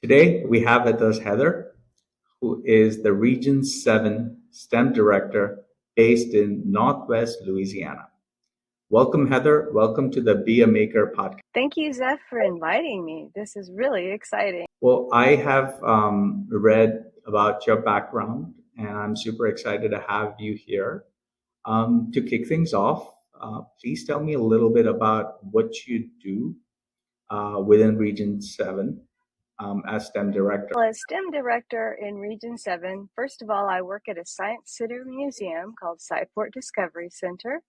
Today, we have with us Heather, who is the Region 7 STEM Director based in Northwest Louisiana. Welcome, Heather. Welcome to the Be a Maker podcast. Thank you, Zeph, for inviting me. This is really exciting. Well, I have read about your background, and I'm super excited to have you here. To kick things off, please tell me a little bit about what you do within Region 7 as STEM Director. Well, as STEM Director in Region 7, first of all, I work at a Science Center museum called Sci-Port Discovery Center,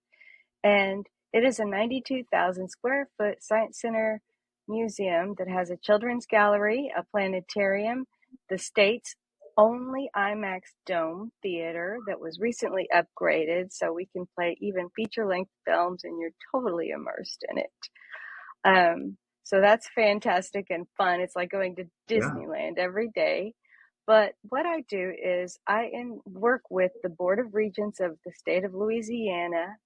and it is a 92,000 square foot Science Center museum that has a children's gallery, a planetarium, the state's only IMAX dome theater that was recently upgraded so we can play even feature-length films and you're totally immersed in it. So that's fantastic and fun. It's like going to Disneyland every day. But what I do is work with the Board of Regents of the state of Louisiana,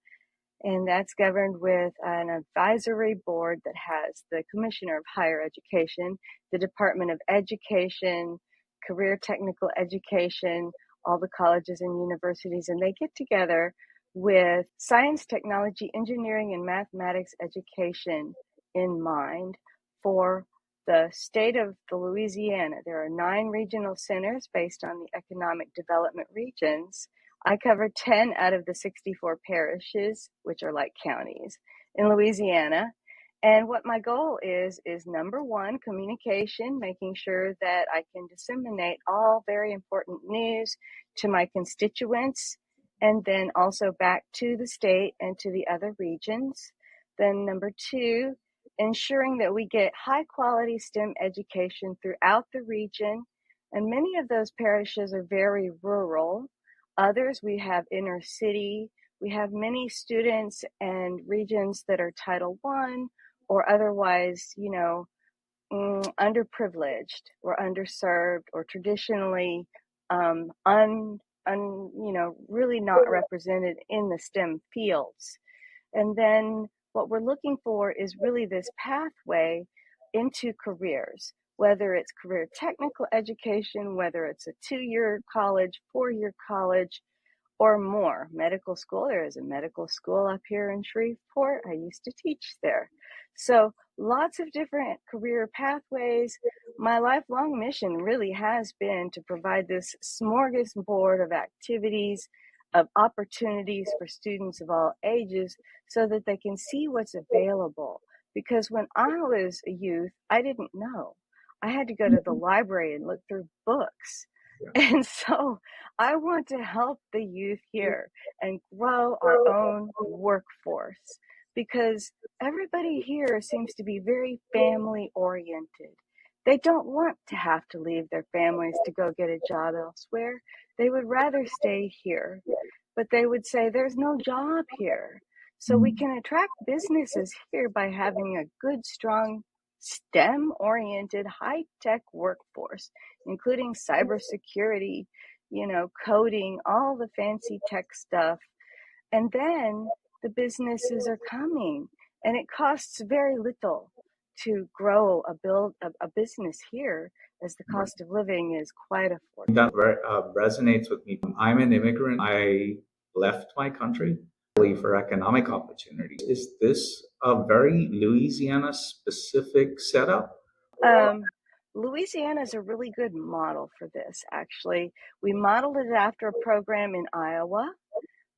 and that's governed with an advisory board that has the Commissioner of Higher Education, the Department of Education, Career Technical Education, all the colleges and universities, and they get together with science, technology, engineering, and mathematics education in mind for the state of the Louisiana. There are 9 regional centers based on the economic development regions. I cover 10 out of the 64 parishes, which are like counties in Louisiana. And what my goal is number one, communication, making sure that I can disseminate all very important news to my constituents, and then also back to the state and to the other regions. Then number 2, ensuring that we get high quality STEM education throughout the region. And many of those parishes are very rural. Others, we have inner city. We have many students and regions that are Title I or otherwise, underprivileged or underserved or traditionally really not represented in the STEM fields. And then what we're looking for is really this pathway into careers, whether it's career technical education, whether it's a 2-year college, 4-year college, or more. Medical school, there is a medical school up here in Shreveport. I used to teach there. So lots of different career pathways. My lifelong mission really has been to provide this smorgasbord of activities, of opportunities for students of all ages so that they can see what's available. Because when I was a youth, I didn't know. I had to go to the library and look through books. And so I want to help the youth here and grow our own workforce because everybody here seems to be very family oriented. They don't want to have to leave their families to go get a job elsewhere. They would rather stay here, but they would say there's no job here. So we can attract businesses here by having a good, strong STEM-oriented high-tech workforce, including cybersecurity, coding, all the fancy tech stuff. And then the businesses are coming, and it costs very little to grow a business here, as the cost of living is quite affordable. That resonates with me. I'm an immigrant. I left my country for economic opportunities. Is this a very Louisiana specific setup? Louisiana is a really good model for this, actually. We modeled it after a program in Iowa,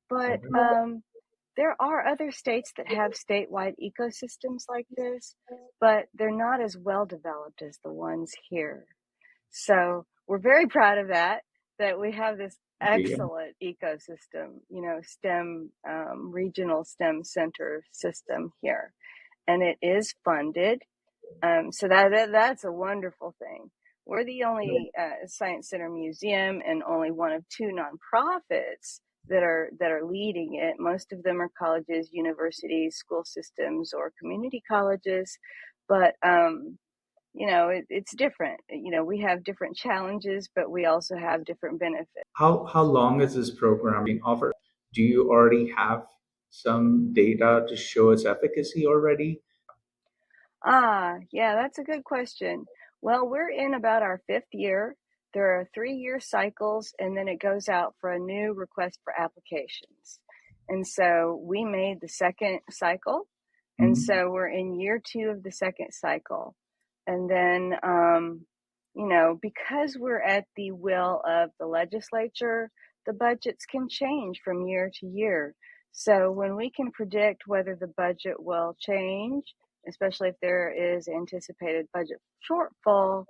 but there are other states that have statewide ecosystems like this, but they're not as well developed as the ones here. So we're very proud of that we have this excellent ecosystem, STEM, regional STEM center system here. And it is funded. So that's a wonderful thing. We're the only Science Center museum and only one of 2 nonprofits that are leading it. Most of them are colleges, universities, school systems, or community colleges. But it's different. We have different challenges, but we also have different benefits. How long is this program being offered? Do you already have some data to show its efficacy already? Yeah, that's a good question. Well, we're in about our fifth year. There are 3-year cycles, and then it goes out for a new request for applications. And so we made the second cycle, and Mhm. so we're in year 2 of the second cycle. And then, because we're at the will of the legislature, the budgets can change from year to year. So when we can predict whether the budget will change, especially if there is anticipated budget shortfall,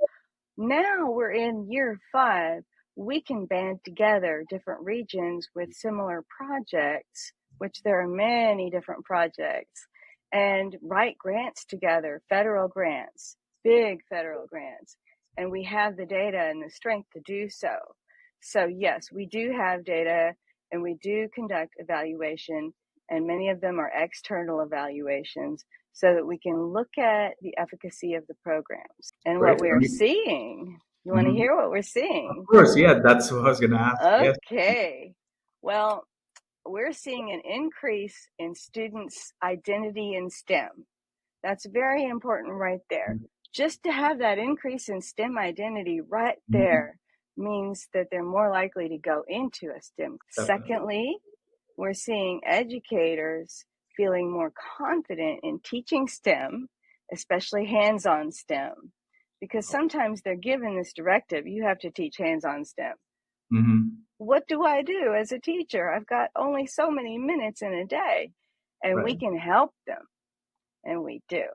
now we're in year 5. We can band together different regions with similar projects, which there are many different projects, and write grants together, federal grants, big federal grants. And we have the data and the strength to do so. So, yes, we do have data and we do conduct evaluation, and many of them are external evaluations so that we can look at the efficacy of the programs and what Great. we I are mean, seeing. You want to mhm. hear what we're Of seeing? course, yeah, that's what I was gonna ask. Yes. Okay. Well, we're seeing an increase in students' identity in STEM. That's very important right there. Just to have that increase in STEM identity right Mhm. there means that they're more likely to go into a STEM. Definitely. Secondly, we're seeing educators feeling more confident in teaching STEM, especially hands-on STEM, because sometimes they're given this directive, you have to teach hands-on STEM. Mhm. What do I do as a teacher? I've got only so many minutes in a day, and we Right. can help them, and we do.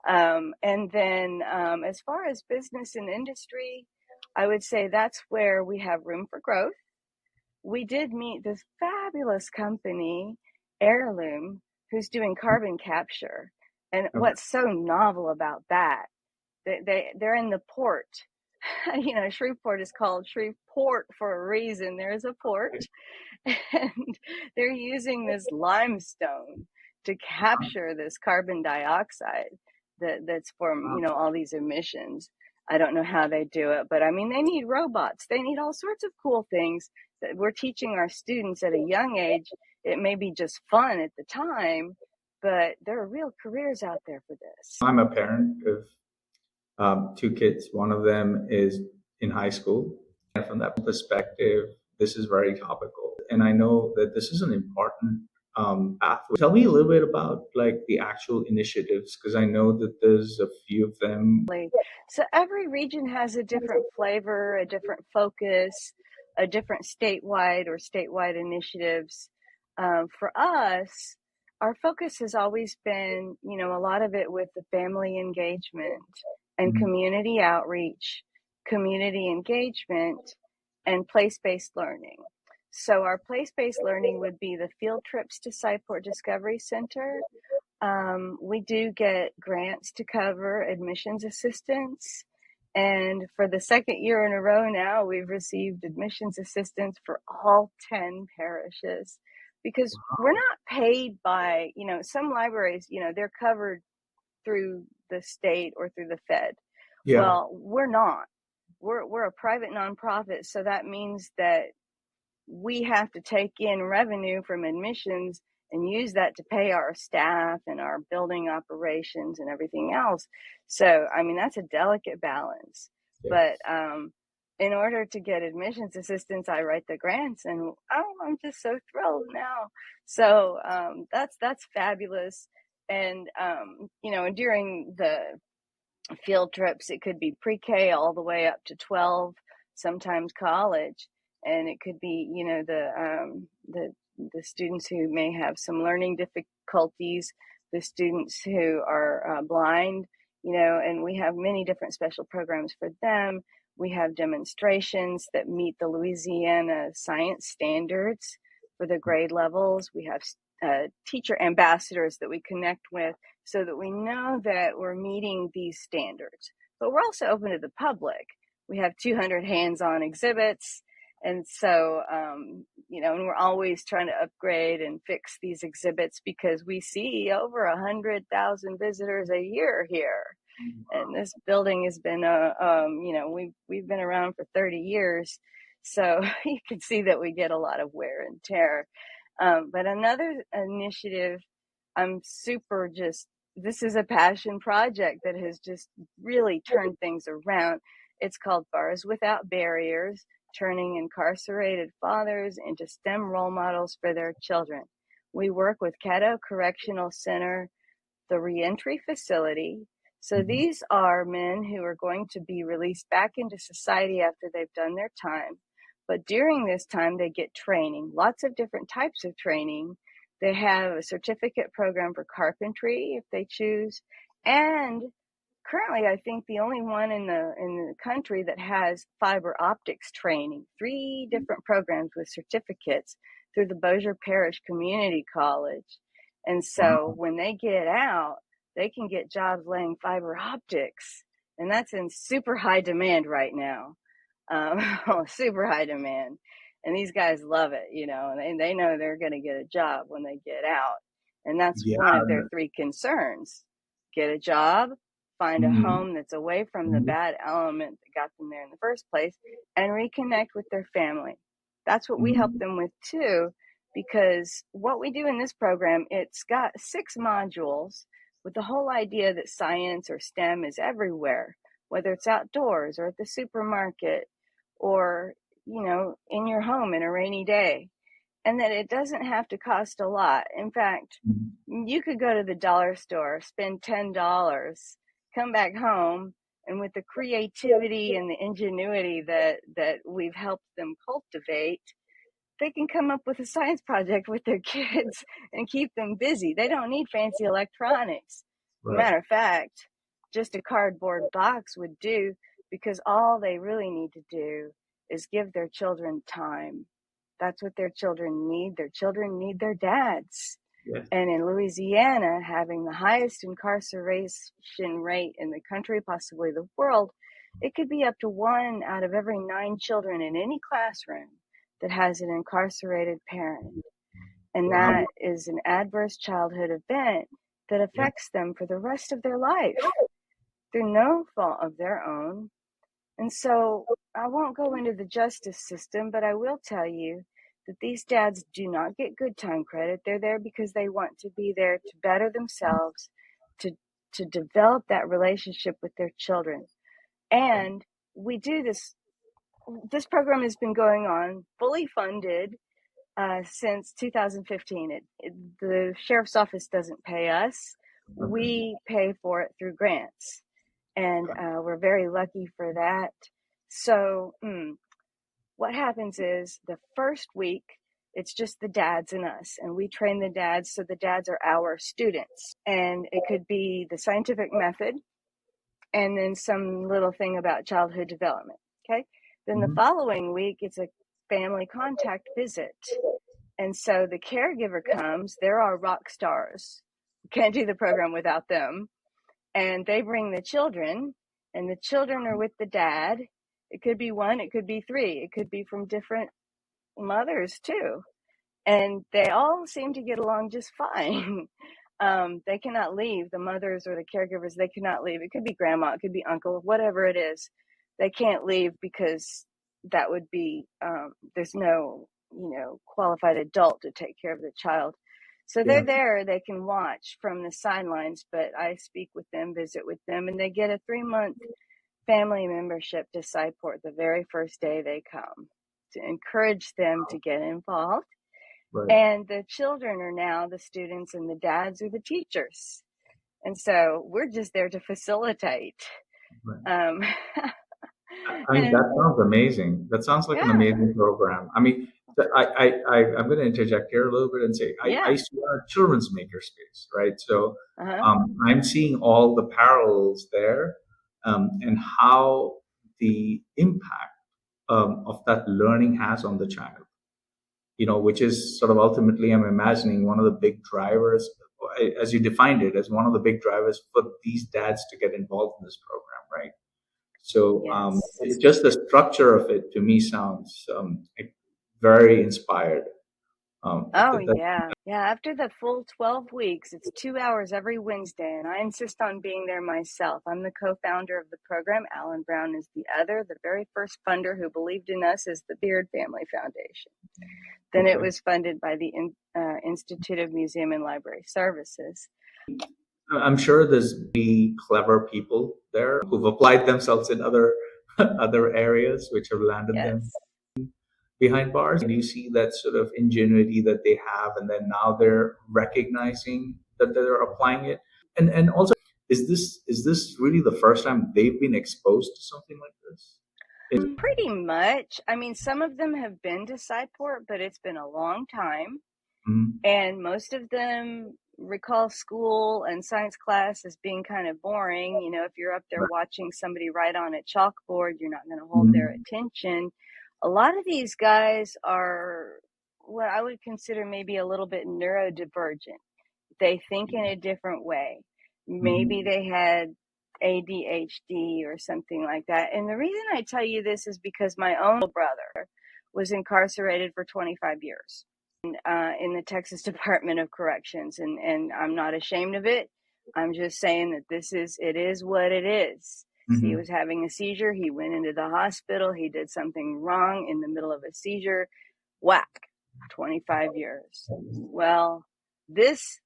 And then as far as business and industry, I would say that's where we have room for growth. We did meet this fabulous company, Heirloom, who's doing carbon capture. And Okay. what's so novel about that, they're in the port. Shreveport is called Shreveport for a reason. There's a port, and they're using this limestone to capture this carbon dioxide that's from all these emissions. I don't know how they do it, but I mean, they need robots, they need all sorts of cool things that we're teaching our students at a young age. It may be just fun at the time, but there are real careers out there for this. I'm a parent of two kids. One of them is in high school. And from that perspective, this is very topical. And I know that this is an important pathway. Tell me a little bit about like the actual initiatives, because I know that there's a few of them. So every region has a different flavor, a different focus, a different statewide initiatives. For us, our focus has always been, a lot of it with the family engagement and Mhm. community outreach, community engagement, and place-based learning. So our place-based learning would be the field trips to Sci-Port Discovery Center. We do get grants to cover admissions assistance. And for the second year in a row now, we've received admissions assistance for all 10 parishes, because we're not paid by, some libraries, they're covered through the state or through the Fed. Yeah. Well, we're not. We're a private nonprofit, so that means that we have to take in revenue from admissions and use that to pay our staff and our building operations and everything else. So, I mean, that's a delicate balance. But Yes. in order to get admissions assistance, I write the grants, and I'm just so thrilled now. So that's fabulous. And and during the field trips, it could be pre-K all the way up to 12, sometimes college, and it could be the students who may have some learning difficulties, the students who are blind, and we have many different special programs for them. We have demonstrations that meet the Louisiana science standards for the grade levels. We have teacher ambassadors that we connect with so that we know that we're meeting these standards. But we're also open to the public. We have 200 hands-on exhibits. And so, and we're always trying to upgrade and fix these exhibits because we see over 100,000 visitors a year here. And this building has been, we've been around for 30 years. So you can see that we get a lot of wear and tear. But another initiative I'm super just this is a passion project that has just really turned things around. It's called Bars Without Barriers, turning incarcerated fathers into STEM role models for their children. We work with Caddo Correctional Center, the reentry facility. So Mhm. these are men who are going to be released back into society after they've done their time. But during this time, they get training, lots of different types of training. They have a certificate program for carpentry if they choose. And currently, I think the only one in the country that has fiber optics training, 3 different programs with certificates through the Bossier Parish Community College. And so Wow. when they get out, they can get jobs laying fiber optics, and that's in super high demand right now. Super high demand. And these guys love it, and they know they're going to get a job when they get out. And that's Yeah. one of their 3 concerns: get a job, find a Mhm. home that's away from the Mhm. bad element that got them there in the first place, and reconnect with their family. That's what we help Mhm. them with too, because what we do in this program, it's got 6 modules with the whole idea that science or STEM is everywhere, whether it's outdoors or at the supermarket or, in your home in a rainy day, and that it doesn't have to cost a lot. In fact, Mhm. you could go to the dollar store, spend $10, come back home, and with the creativity and the ingenuity that we've helped them cultivate, they can come up with a science project with their kids and keep them busy. They don't need fancy electronics. Right. Matter of fact, just a cardboard box would do, because all they really need to do is give their children time. That's what their children need. Their children need their dads. Yes. And in Louisiana, having the highest incarceration rate in the country, possibly the world, it could be up to 1 out of every 9 children in any classroom that has an incarcerated parent. And Wow. that is an adverse childhood event that Yeah. affects them for the rest of their life through no fault of their own. And so I won't go into the justice system, but I will tell you that these dads do not get good time credit. They're there because they want to be there to better themselves, to to develop that relationship with their children. And we do this program has been going on fully funded since 2015. The sheriff's office doesn't pay us. Okay. We pay for it through grants, and we're very lucky for that. So what happens is the first week, it's just the dads and us, and we train the dads, so the dads are our students. And it could be the scientific method and then some little thing about childhood development. Okay. Then the Mhm. following week, it's a family contact visit. And so the caregiver comes, they're our rock stars. We can't do the program without them. And they bring the children, and the children are with the dad. It could be 1, it could be 3, it could be from different mothers too. And they all seem to get along just fine. They cannot leave, the mothers or the caregivers, they cannot leave. It could be grandma, it could be uncle, whatever it is. They can't leave because that would be, there's no, qualified adult to take care of the child. So Yeah. they're there, they can watch from the sidelines, but I speak with them, visit with them, and they get a 3-month family membership to Sci-Port the very first day they come, to encourage them to get involved. Right. And the children are now the students, and the dads are the teachers. And so we're just there to facilitate. Right. Um, I mean, and that sounds amazing. That sounds like an yeah, amazing program. I mean, I'm going to interject here a little bit and say, I yeah, used to run a children's makerspace, right? So uh-huh, I'm seeing all the parallels there, and how the impact of that learning has on the child, which is sort of ultimately, I'm imagining, one of the big drivers, as you defined it, as one of the big drivers for these dads to get involved in this program, right? So yes. just the structure of it to me sounds like very inspired. Oh, yeah. Yeah. After the full 12 weeks, it's 2 hours every Wednesday, and I insist on being there myself. I'm the co founder of the program. Alan Brown is the other. The very first funder who believed in us is the Beard Family Foundation. Then it Okay. was funded by the Institute of Museum and Library Services. I'm sure there's be clever people there who've applied themselves in other other areas, which have landed them Yes. behind bars. Do you see that sort of ingenuity that they have, and then now they're recognizing that they're applying it? And also, is this really the first time they've been exposed to something like this? Pretty much. I mean, some of them have been to Sci-Port, but it's been a long time. Mhm. And most of them recall school and science class as being kind of boring. You know, if you're up there Right. watching somebody write on a chalkboard, you're not going to hold their Mhm. attention. A lot of these guys are what I would consider maybe a little bit neurodivergent. They think in a different way. Maybe Mhm. they had ADHD or something like that. And the reason I tell you this is because my own brother was incarcerated for 25 years in the Texas Department of Corrections, and I'm not ashamed of it. I'm just saying that it is what it is. He Mhm. was having a seizure. He went into the hospital. He did something wrong in the middle of a seizure. Whack, 25 years. Well, this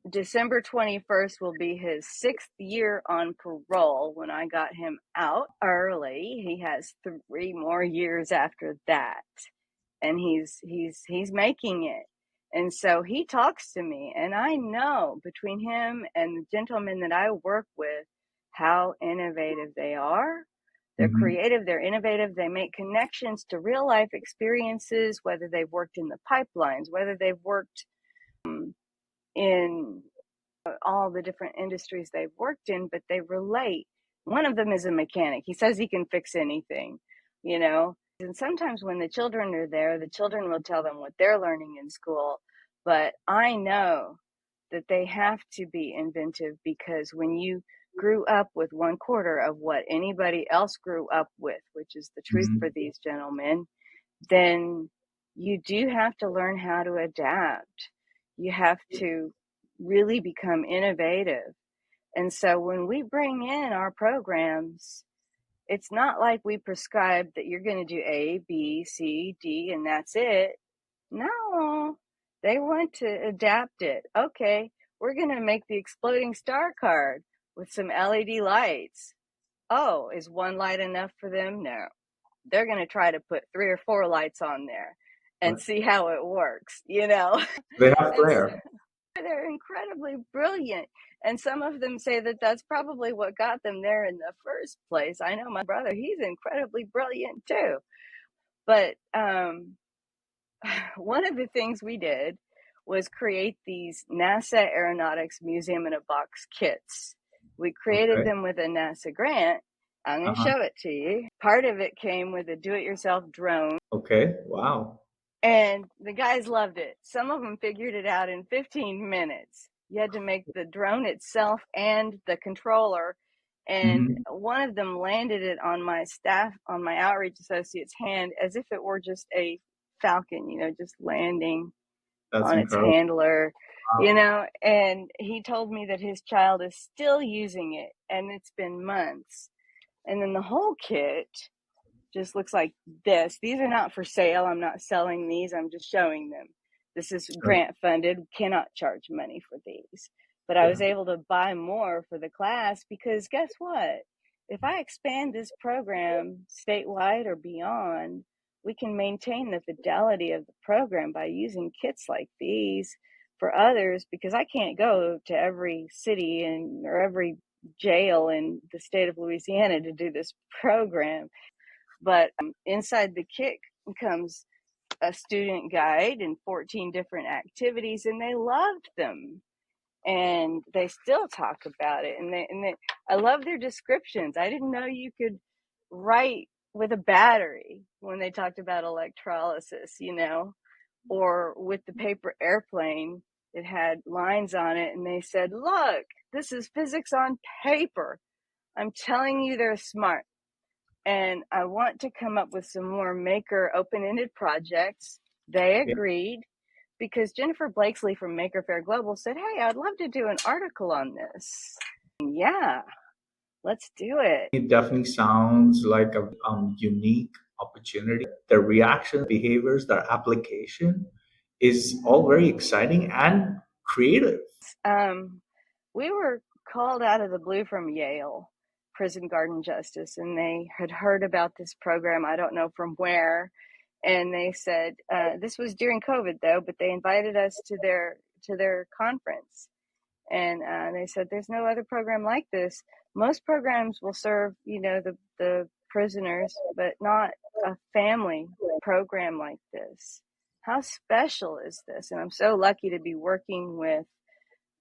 December 21st will be his 6th year on parole when I got him out early. He has 3 more years after that, and he's making it. And so he talks to me, and I know between him and the gentlemen that I work with how innovative they are. They're Mhm. creative, they're innovative, they make connections to real life experiences, whether they've worked in the pipelines, whether they've worked in all the different industries they've worked in, but they relate. One of them is a mechanic. He says he can fix anything, you know. And sometimes when the children are there, the children will tell them what they're learning in school. But I know that they have to be inventive, because when you grew up with 1/4 of what anybody else grew up with, which is the truth for Mhm. these gentlemen, then you do have to learn how to adapt. You have to really become innovative. And so when we bring in our programs, it's not like we prescribe that you're going to do A, B, C, D, and that's it. No, they want to adapt it. Okay, we're going to make the exploding star card with some LED lights. Oh, is one light enough for them? No, they're going to try to put 3 or 4 lights on there and Right. see how it works, you know? They have And so flair. they're incredibly brilliant. And some of them say that that's probably what got them there in the first place. I know my brother, he's incredibly brilliant too. But one of the things we did was create these NASA Aeronautics Museum in a Box kits. We created Okay. them with a NASA grant. I'm going to Uh-huh. show it to you. Part of it came with a do it yourself drone, Okay. Wow. and the guys loved it. Some of them figured it out in 15 minutes. You had to make the drone itself and the controller. And Mhm. one of them landed it on my staff, on my outreach associate's hand, as if it were just a falcon, you know, just landing That's on its incredible. handler, you Wow. know. And he told me that his child is still using it, and it's been months. And then the whole kit just looks like this. These are not for sale. I'm not selling these. I'm just showing them. This is Sure. grant funded. Cannot charge money for these. But I was Yeah. able to buy more for the class, because guess what? If I expand this program statewide or beyond, we can maintain the fidelity of the program by using kits like these for others, because I can't go to every city and or every jail in the state of Louisiana to do this program. But inside the kit comes a student guide and 14 different activities, and they loved them. And they still talk about it. I love their descriptions. I didn't know you could write with a battery when they talked about electrolysis, you know, or with the paper airplane. It had lines on it, and they said, "Look, this is physics on paper. I'm telling you, they're smart." And I want to come up with some more maker open-ended projects. They Yeah. agreed, because Jennifer Blakesley from Maker Faire Global said, "Hey, I'd love to do an article on this." Yeah, let's do it. It definitely sounds like a unique opportunity. Their reaction, behaviors, their application is all very exciting and creative. Um, we were called out of the blue from Yale Prison Garden Justice, and they had heard about this program. I don't know from where. And they said, this was during COVID though, but they invited us to their conference. And they said, there's no other program like this. Most programs will serve, the prisoners, but not a family program like this. How special is this? And I'm so lucky to be working with,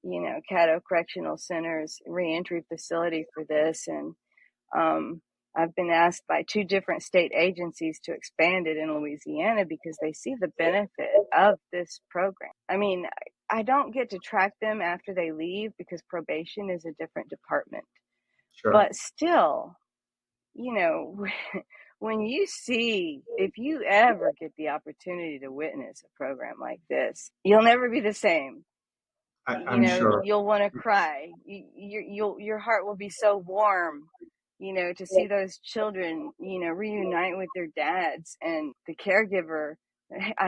Caddo Correctional Center's reentry facility for this. And I've been asked by 2 different state agencies to expand it in Louisiana because they see the benefit of this program. I mean, I don't get to track them after they leave because probation is a different department. Sure. But still, when if you ever get the opportunity to witness a program like this, you'll never be the same. I'm sure. You'll want to cry. Your heart will be so warm, to see those children, reunite with their dads, and the caregiver,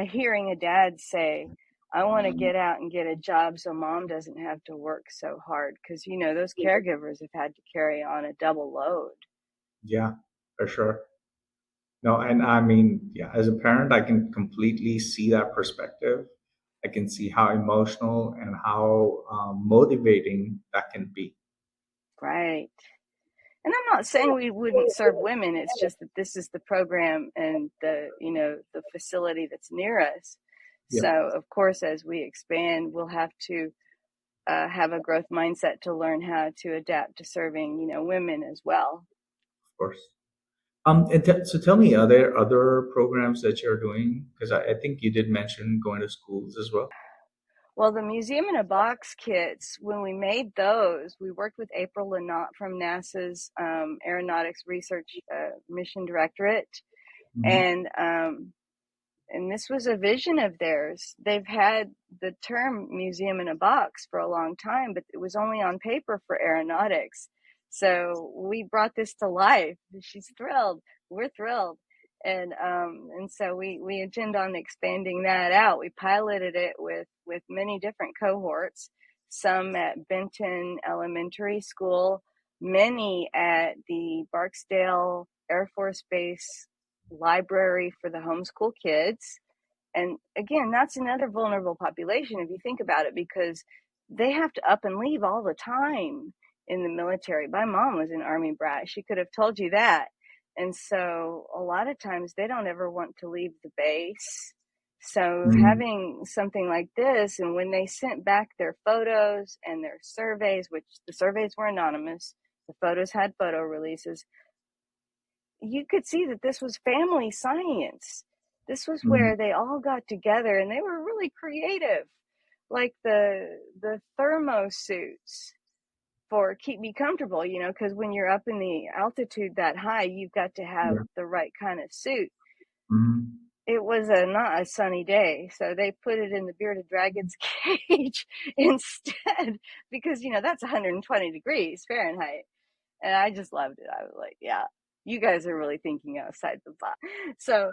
hearing a dad say, I want to get out and get a job so mom doesn't have to work so hard. Because, those caregivers have had to carry on a double load. Yeah, for sure. No, and I mean, yeah, as a parent, I can completely see that perspective. I can see how emotional and how motivating that can be. Right. And I'm not saying we wouldn't serve women. It's just that this is the program and the facility that's near us. Yeah, So, of course, as we expand, we'll have to have a growth mindset to learn how to adapt to serving, women as well. of course. So tell me, are there other programs that you're doing? Because I think you did mention going to schools as well. Well, the Museum in a Box kits, when we made those, we worked with April Lynott from NASA's Aeronautics Research Mission Directorate. Hmm. And this was a vision of theirs. They've had the term museum in a box for a long time, but it was only on paper for aeronautics. So we brought this to life. She's thrilled. We're thrilled. And so we intend on expanding that out. We piloted it with many different cohorts, some at Benton Elementary School, many at the Barksdale Air Force Base library for the homeschool kids. And again, that's another vulnerable population if you think about it, because they have to up and leave all the time in the military. My mom was an Army brat. She could have told you that. And so a lot of times they don't ever want to leave the base. So Hmm. having something like this, and when they sent back their photos and their surveys, which the surveys were anonymous, the photos had photo releases, you could see that this was family science. This was Hmm. where they all got together and they were really creative, like the thermo suits for keep me comfortable, because when you're up in the altitude that high, you've got to have Yeah. the right kind of suit. Hmm. It was not a sunny day, so they put it in the bearded dragon's cage instead, because that's 120 degrees Fahrenheit. And I just loved it. I was like, yeah, you guys are really thinking outside the box. So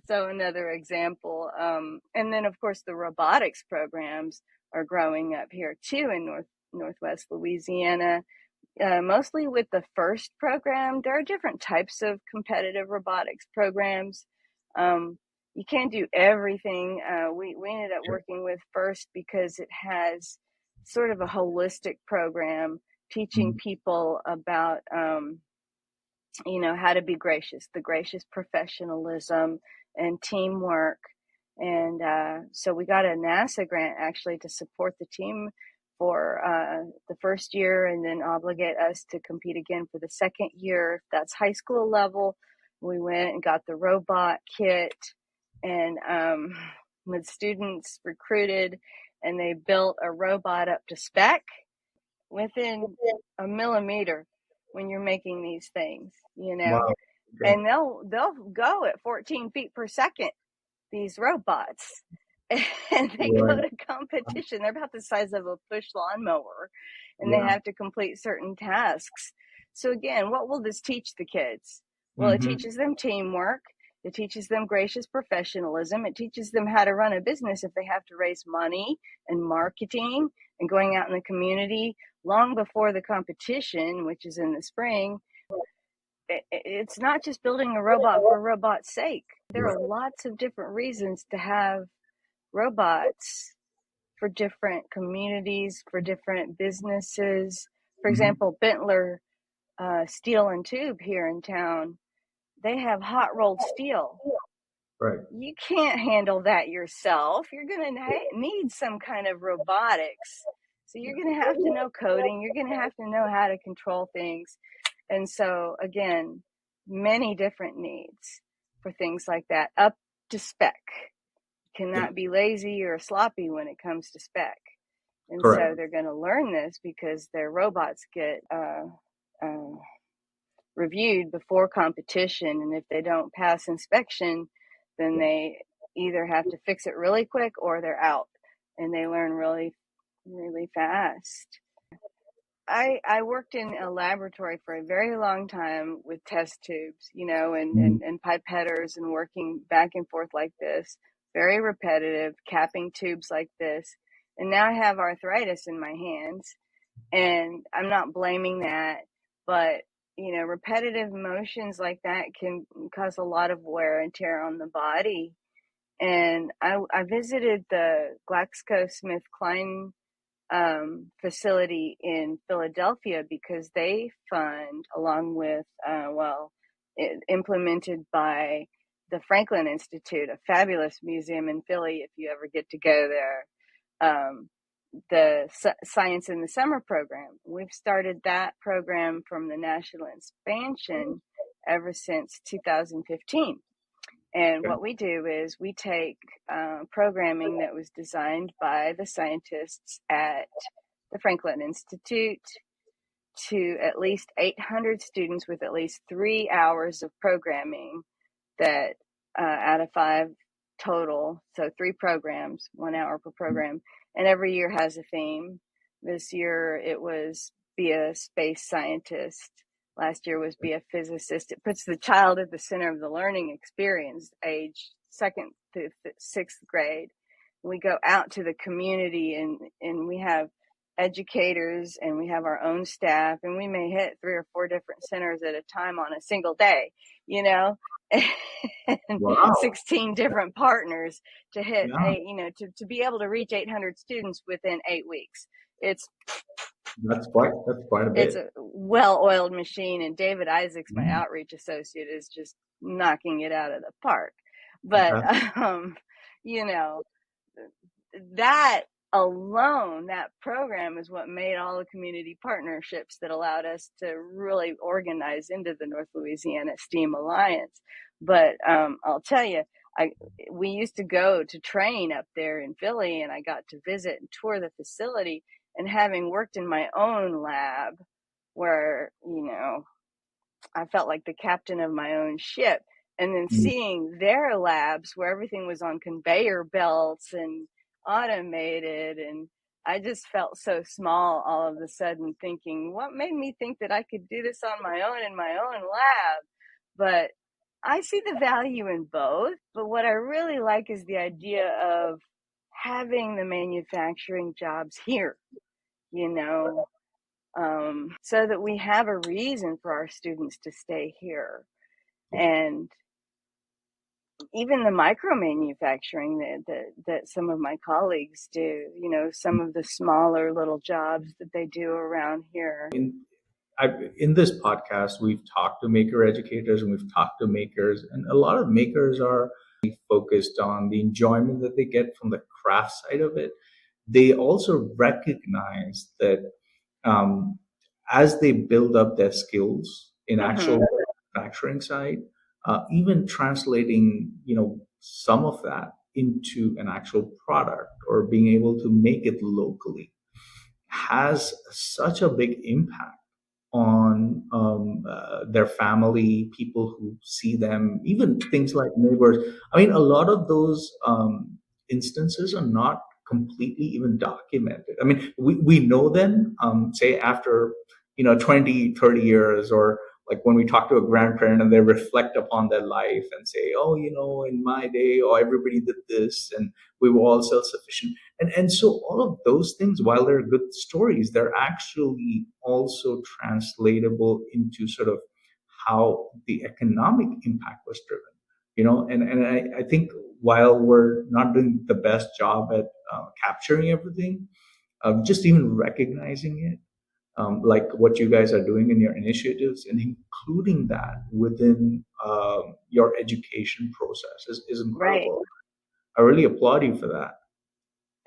another example. And then of course the robotics programs are growing up here too in Northwest Louisiana. Mostly with the FIRST program. There are different types of competitive robotics programs. You can't do everything. We ended up Sure. working with FIRST because it has sort of a holistic program teaching Mhm. people about how to be gracious, the gracious professionalism and teamwork. And so we got a NASA grant actually to support the team for the first year, and then obligate us to compete again for the second year. That's high school level. We went and got the robot kit, and with students recruited, and they built a robot up to spec within a millimeter when you're making these things, Wow. Okay. and they'll go at 14 feet per second, these robots. And they go Right. to competition. They're about the size of a push lawnmower, and they Yeah. have to complete certain tasks. So again, what will this teach the kids? Well, it Hmm. teaches them teamwork. It teaches them gracious professionalism. It teaches them how to run a business if they have to raise money and marketing and going out in the community. long before the competition, which is in the spring, it's not just building a robot for robot's sake. There are Right. lots of different reasons to have robots for different communities, for different businesses. For Mhm. example, Bentler Steel and Tube here in town, they have hot rolled steel. Right. You can't handle that yourself. You're going to need some kind of robotics. So you're going to have to know coding. You're going to have to know how to control things. And so, again, many different needs for things like that, up to spec. Yeah. Cannot be lazy or sloppy when it comes to spec. And so Correct. they're going to learn this because their robots get uh, reviewed before competition. And if they don't pass inspection, then they either have to fix it really quick or they're out, and they learn really, really fast. I worked in a laboratory for a very long time with test tubes, Mhm. and pipetters and working back and forth like this, very repetitive, capping tubes like this. And now I have arthritis in my hands, and I'm not blaming that, but repetitive motions like that can cause a lot of wear and tear on the body. And I visited the GlaxoSmithKline facility in Philadelphia because they fund, along with, implemented by the Franklin Institute, a fabulous museum in Philly if you ever get to go there, the Science in the Summer program. We've started that program from the national expansion ever since 2015. And Okay. what we do is we take programming that was designed by the scientists at the Franklin Institute to at least 800 students with at least 3 hours of programming that out of 5 total. So 3 programs, 1 hour per program. And every year has a theme. This year it was be a space scientist. Last year was be a physicist. It puts the child at the center of the learning experience, age 2nd to 6th grade. We go out to the community, and we have educators, and we have our own staff, and we may hit 3 or 4 different centers at a time on a single day, you know, and Wow. 16 different partners to hit Yeah. to be able to reach 800 students within 8 weeks. It's That's quite a it's bit. a well-oiled machine, and David Isaacs, my Mhm. outreach associate, is just knocking it out of the park. But Fantastic. you know, that alone, that program is what made all the community partnerships that allowed us to really organize into the North Louisiana STEAM Alliance. But I'll tell you, we used to go to train up there in Philly, and I got to visit and tour the facility. And having worked in my own lab, where I felt like the captain of my own ship, and then Mm. seeing their labs where everything was on conveyor belts and automated, and I just felt so small all of a sudden, thinking, what made me think that I could do this on my own in my own lab? But I see the value in both. But what I really like is the idea of having the manufacturing jobs here, you know, so that we have a reason for our students to stay here. And even the micro manufacturing that some of my colleagues do, some of the smaller little jobs that they do around here. In this podcast, we've talked to maker educators and we've talked to makers, and a lot of makers are focused on the enjoyment that they get from the craft side of it. They also recognize that um, as they build up their skills in actual Mm-hmm. manufacturing side, even translating, some of that into an actual product or being able to make it locally has such a big impact on their family, people who see them, even things like neighbors. I mean, a lot of those instances are not completely even documented. I mean, we know them, say after, 20, 30 years, or like when we talk to a grandparent and they reflect upon their life and say, oh, in my day, oh, everybody did this and we were all self-sufficient. And so all of those things, while they're good stories, they're actually also translatable into sort of how the economic impact was driven. And I think while we're not doing the best job at capturing everything, just even recognizing it, like what you guys are doing in your initiatives and including that within your education process is Right. incredible. I really applaud you for that.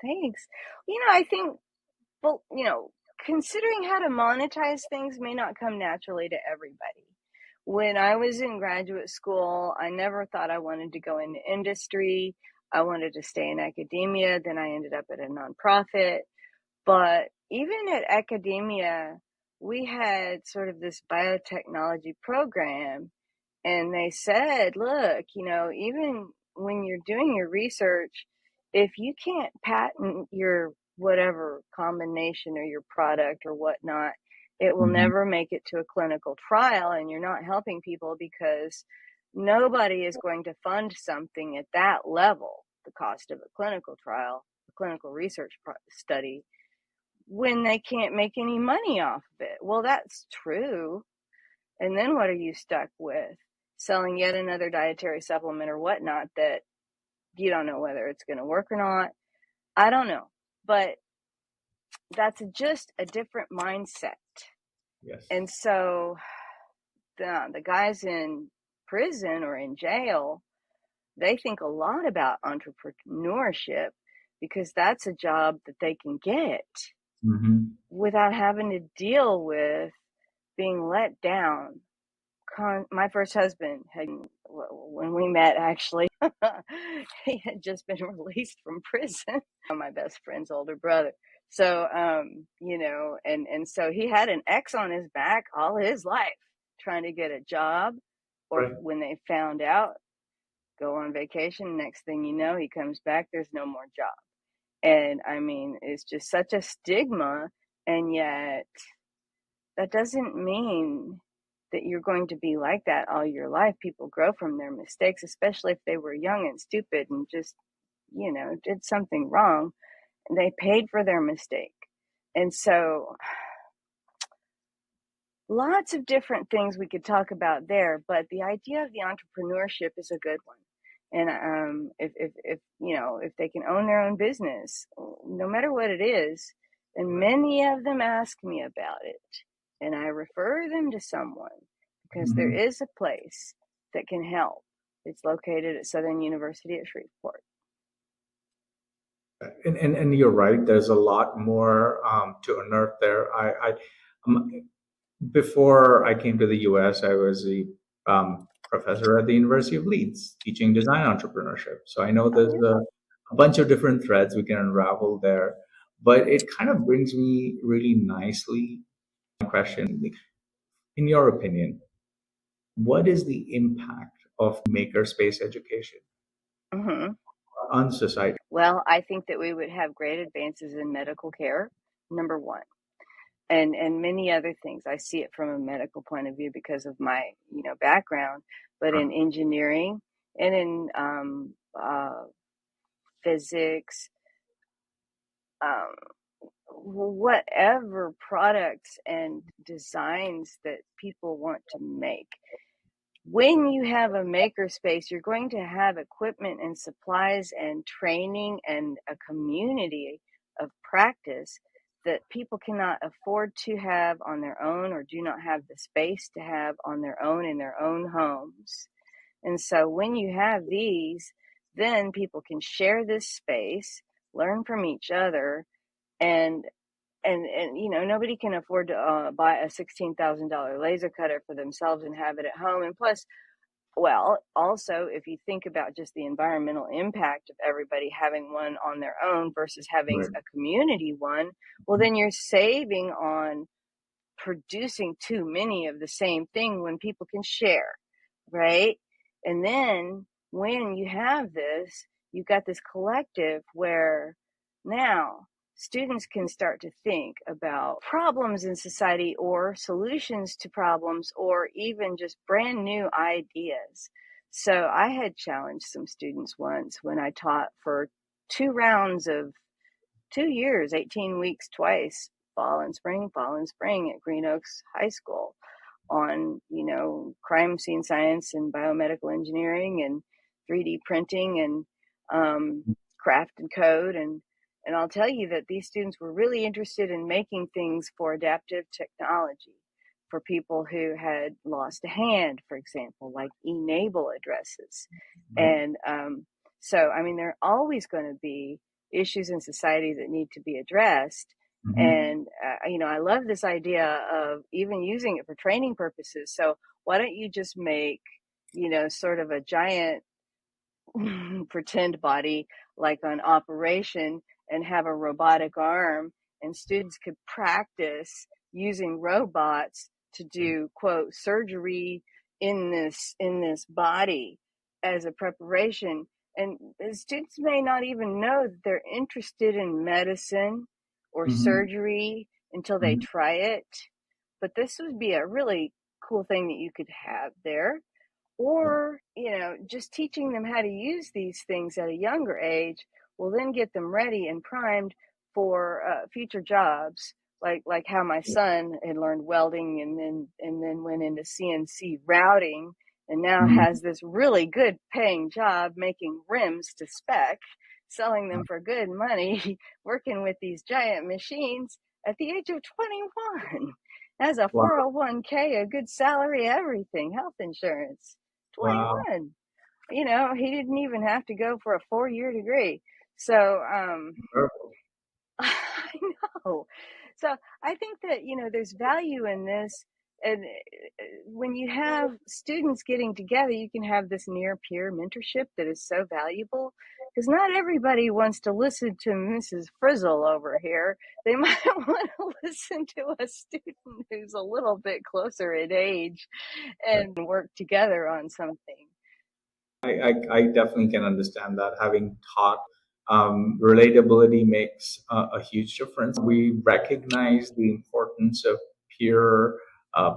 Thanks. I think, well, considering how to monetize things may not come naturally to everybody. When I was in graduate school, I never thought I wanted to go into industry. I wanted to stay in academia. Then I ended up at a nonprofit. But even at academia, we had sort of this biotechnology program, and they said, look, even when you're doing your research, if you can't patent your whatever combination or your product or whatnot, it will Hmm. never make it to a clinical trial, and you're not helping people because nobody is going to fund something at that level, the cost of a clinical trial, a clinical research study, when they can't make any money off of it. Well, that's true. And then what are you stuck with? Selling yet another dietary supplement or whatnot that you don't know whether it's going to work or not. I don't know. But that's just a different mindset. Yes. And so the guys in prison or in jail, they think a lot about entrepreneurship because that's a job that they can get Hmm. without having to deal with being let down. My first husband had, when we met, actually, he had just been released from prison. My best friend's older brother. So, and so he had an X on his back all his life, trying to get a job, or Right. when they found out, go on vacation. Next thing you know, he comes back, there's no more job. And I mean, it's just such a stigma. And yet, that doesn't mean that you're going to be like that all your life. People grow from their mistakes, especially if they were young and stupid and just, did something wrong, and they paid for their mistake. And so lots of different things we could talk about there, but the idea of the entrepreneurship is a good one. And if they can own their own business, no matter what it is, and Right. many of them ask me about it, and I refer them to someone because there Hmm. is a place that can help. It's located at Southern University at Shreveport. And you're right. There's a lot more to unearth there. Um, Before I came to the US, I was a professor at the University of Leeds teaching design entrepreneurship. So I know Oh there's yeah. a bunch of different threads we can unravel there. But it kind of brings me really nicely to a question. In your opinion, what is the impact of makerspace education Hmm. on society? Well, I think that we would have great advances in medical care, number one, and many other things. I see it from a medical point of view because of my background, but in engineering and in physics, um, whatever products and designs that people want to make. When you have a makerspace, you're going to have equipment and supplies and training and a community of practice that people cannot afford to have on their own or do not have the space to have on their own in their own homes. And so when you have these, then people can share this space, learn from each other, and nobody can afford to buy a $16,000 laser cutter for themselves and have it at home. And plus, well, also, if you think about just the environmental impact of everybody having one on their own versus having Right. a community one, well, then you're saving on producing too many of the same thing when people can share, right? And then when you have this, you've got this collective where now students can start to think about problems in society or solutions to problems or even just brand new ideas. So I had challenged some students once when I taught for 2 rounds of 2 years, 18 weeks twice, fall and spring at Green Oaks High School on, crime scene science and biomedical engineering and 3D printing and craft and code. And I'll tell you that these students were really interested in making things for adaptive technology for people who had lost a hand, for example, like enable addresses. Right. And so, I mean, there are always going to be issues in society that need to be addressed. Hmm. And, I love this idea of even using it for training purposes. So why don't you just make, sort of a giant pretend body like on operation and have a robotic arm, and students could practice using robots to do quote surgery in this body as a preparation. And the students may not even know that they're interested in medicine or Hmm. surgery until they Hmm. try it. But this would be a really cool thing that you could have there. Yeah. Or, just teaching them how to use these things at a younger age will then get them ready and primed for future jobs. Like how my son had learned welding and then went into CNC routing and now Mhm. has this really good paying job making rims to spec, selling them for good money, working with these giant machines at the age of 21. Has a Wow. 401k, a good salary, everything, health insurance. Wow. 21. He didn't even have to go for a 4-year degree. So, Incredible. I know. So I think that, there's value in this. And when you have students getting together, you can have this near peer mentorship that is so valuable because not everybody wants to listen to Mrs. Frizzle over here. They might want to listen to a student who's a little bit closer in age Right. and work together on something. I definitely can understand that. Having taught, relatability makes a huge difference. We recognize the importance of peer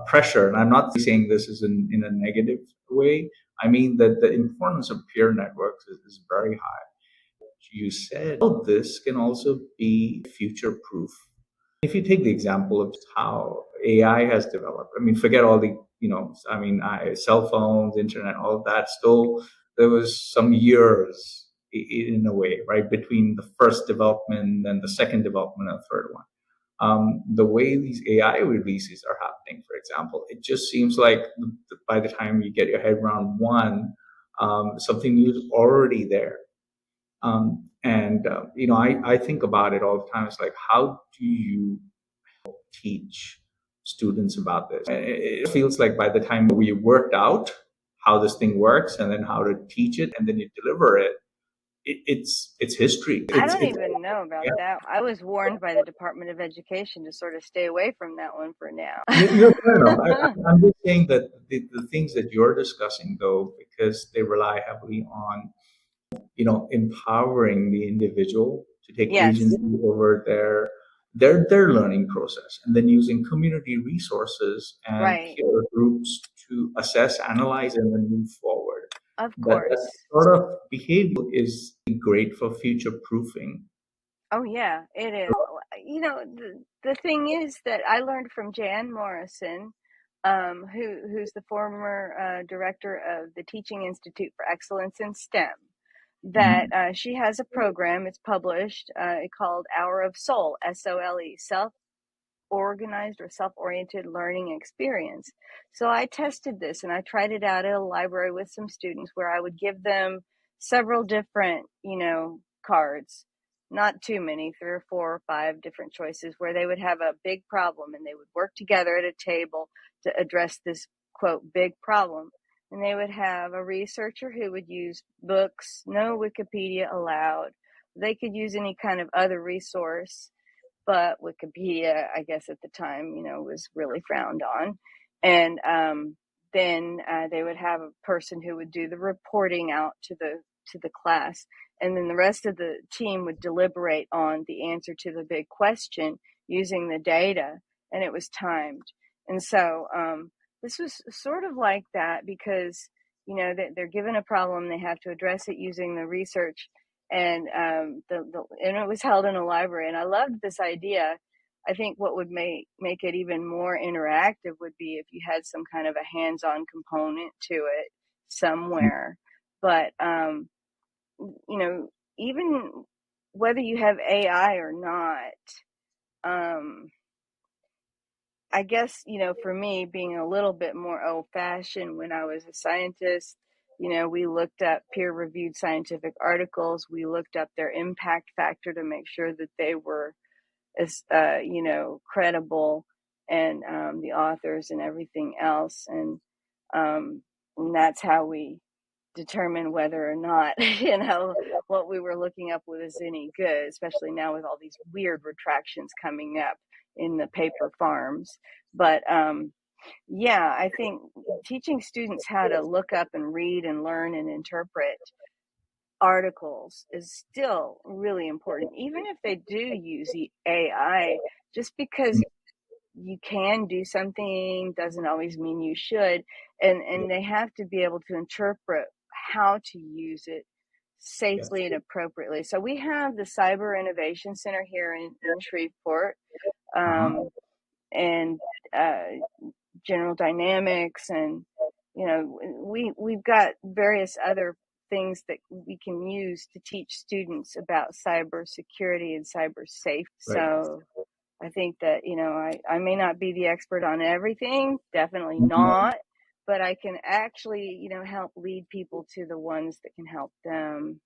pressure, and I'm not saying this is in a negative way. I mean that the importance of peer networks is very high. You said this can also be future proof. If you take the example of how AI has developed, I mean, forget all the, cell phones, internet, all of that. Still, there was some years in a way, right, between the first development and the second development and the third one. The way these AI releases are happening, for example, it just seems like by the time you get your head around one, something new is already there. I think about it all the time. It's like, how do you teach students about this? It feels like by the time we worked out how this thing works and then how to teach it and then you deliver it, it's history. I It's don't it's even know about yeah. that. I was warned by the Department of Education to sort of stay away from that one for now. Fair enough. I'm just saying that the things that you're discussing, though, because they rely heavily on empowering the individual to take Yes, agency over their learning process, and then using community resources and right. peer groups to assess, analyze, and then move forward. Of That course. sort of behavior is great for future proofing. Oh, yeah, it is. The thing is that I learned from Jan Morrison, who's the former director of the Teaching Institute for Excellence in STEM, that Mhm. she has a program, it's published, called Hour of Soul, SOLE, Self Organized or Self-Oriented Learning Experience. So I tested this and I tried it out at a library with some students where I would give them several different, cards, not too many, 3 or 4 or 5 different choices where they would have a big problem and they would work together at a table to address this quote big problem. And they would have a researcher who would use books, no Wikipedia allowed. They could use any kind of other resource, but Wikipedia, I guess at the time, was really frowned on. And then they would have a person who would do the reporting out to the class, and then the rest of the team would deliberate on the answer to the big question using the data, and it was timed. And so this was sort of like that, because they're given a problem, they have to address it using the research, and and it was held in a library, and I loved this idea. I think what would make it even more interactive would be if you had some kind of a hands-on component to it somewhere. But even whether you have AI or not, I guess, for me, being a little bit more old-fashioned, when I was a scientist, we looked up peer-reviewed scientific articles. We looked up their impact factor to make sure that they were as credible, and the authors and everything else, and that's how we determine whether or not what we were looking up was any good, especially now with all these weird retractions coming up in the paper farms. But yeah, I think teaching students how to look up and read and learn and interpret articles is still really important, even if they do use AI. Just because you can do something doesn't always mean you should, and they have to be able to interpret how to use it Yes. safely and appropriately. So we have the Cyber Innovation Center here in Shreveport, Uh-huh. and General Dynamics, and we've got various other things that we can use to teach students about cybersecurity and cyber safety. Right. So I think that I may not be the expert on everything, definitely not, but I can actually help lead people to the ones that can help them.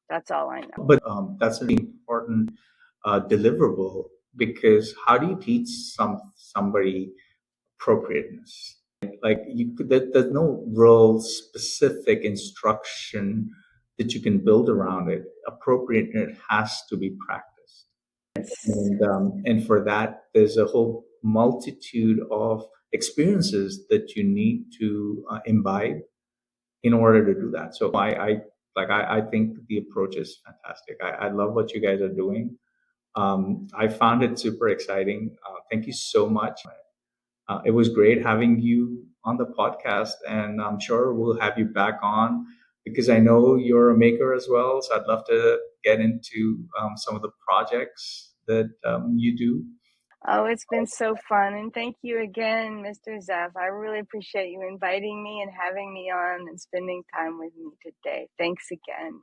That's all I know. But that's an important deliverable, because how do you teach somebody appropriateness? Like there's no real specific instruction that you can build around it. Appropriateness has to be practiced, It's, and for that, there's a whole multitude of experiences that you need to imbibe in order to do that. So I think the approach is fantastic. I love what you guys are doing. I found it super exciting. Thank you so much. It was great having you on the podcast, and I'm sure we'll have you back on, because I know you're a maker as well. So I'd love to get into some of the projects that you do. oh, it's been so fun. And thank you again, Mr. Zeff. I really appreciate you inviting me and having me on and spending time with me today. Thanks again.